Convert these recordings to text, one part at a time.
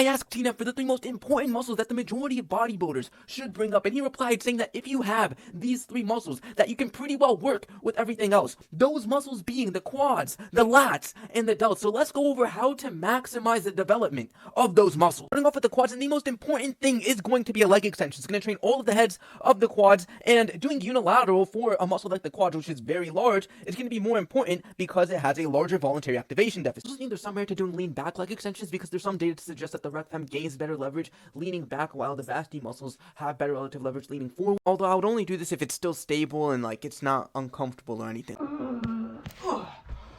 I asked Tina for the 3 most important muscles that the majority of bodybuilders should bring up, and he replied saying that if you have these 3 muscles, that you can pretty well work with everything else. Those muscles being the quads, the lats, and the delts. So let's go over how to maximize the development of those muscles. Starting off with the quads, and the most important thing is going to be a leg extension. It's going to train all of the heads of the quads, and doing unilateral for a muscle like the quads, which is very large, is going to be more important because it has a larger voluntary activation deficit. There's some merit to doing lean back leg extensions because there's some data to suggest that the rec fem gains better leverage leaning back, while the vasty muscles have better relative leverage leaning forward. Although I would only do this if it's still stable and like it's not uncomfortable or anything.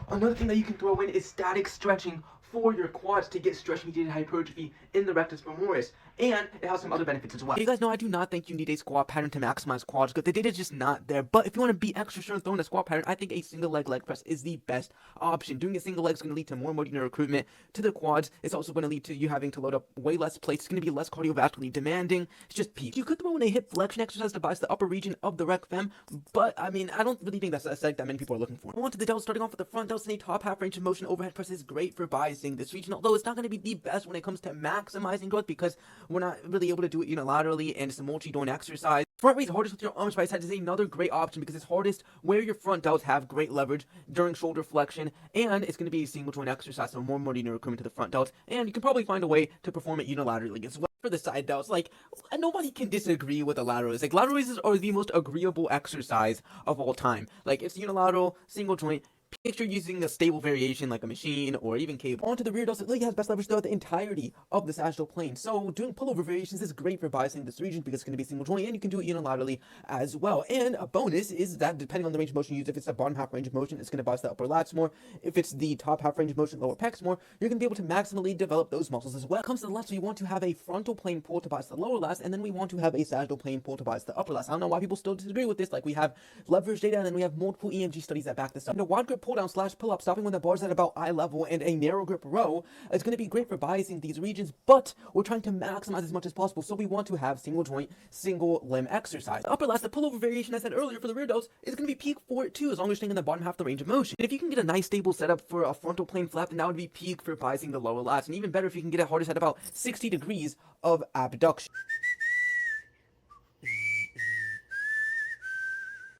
Another thing that you can throw in is static stretching for your quads to get stretch-mediated hypertrophy in the rectus femoris, and it has some other benefits as well. You guys know I do not think you need a squat pattern to maximize quads because the data is just not there, but if you want to be extra sure and throw in a squat pattern, I think a single leg press is the best option. Doing a single leg is going to lead to more motor recruitment to the quads. It's also going to lead to you having to load up way less plates. It's going to be less cardiovascularly demanding. It's just peak. You could throw in a hip flexion exercise to bias the upper region of the rec fem, but I mean, I don't really think that's aesthetic that many people are looking for. On to the delts, starting off with the front delts, and a top half range of motion overhead press is great for biasing this region, although it's not going to be the best when it comes to maximizing growth because we're not really able to do it unilaterally, and it's a multi-joint exercise. Front raise hardest with your arms by side is another great option because it's hardest where your front delts have great leverage during shoulder flexion, and it's going to be a single joint exercise, so more motor recruitment to the front delts, and you can probably find a way to perform it unilaterally as well. For the side delts, like, nobody can disagree with the lateral raises. Like, lateral raises are the most agreeable exercise of all time. Like, it's unilateral, single joint. Make sure you're using a stable variation like a machine or even cable. Onto the rear delts, it really has best leverage throughout the entirety of the sagittal plane. So doing pullover variations is great for biasing this region because it's going to be single joint, and you can do it unilaterally as well. And a bonus is that depending on the range of motion you use, if it's the bottom half range of motion, it's going to bias the upper lats more. If it's the top half range of motion, lower pecs more, you're going to be able to maximally develop those muscles as well. When it comes to the lats, we want to have a frontal plane pull to bias the lower lats, and then we want to have a sagittal plane pull to bias the upper lats. I don't know why people still disagree with this. Like, we have leverage data, and then we have multiple EMG studies that back this up. And a wide grip pull down / pull up, stopping when the bar's at about eye level, and a narrow grip row is going to be great for biasing these regions, but we're trying to maximize as much as possible, so we want to have single joint, single limb exercise. The upper lats, the pullover variation I said earlier for the rear delts, is going to be peak for it too, as long as you're staying in the bottom half of the range of motion. And if you can get a nice stable setup for a frontal plane flap, then that would be peak for biasing the lower lats, and even better if you can get it hardest at about 60 degrees of abduction.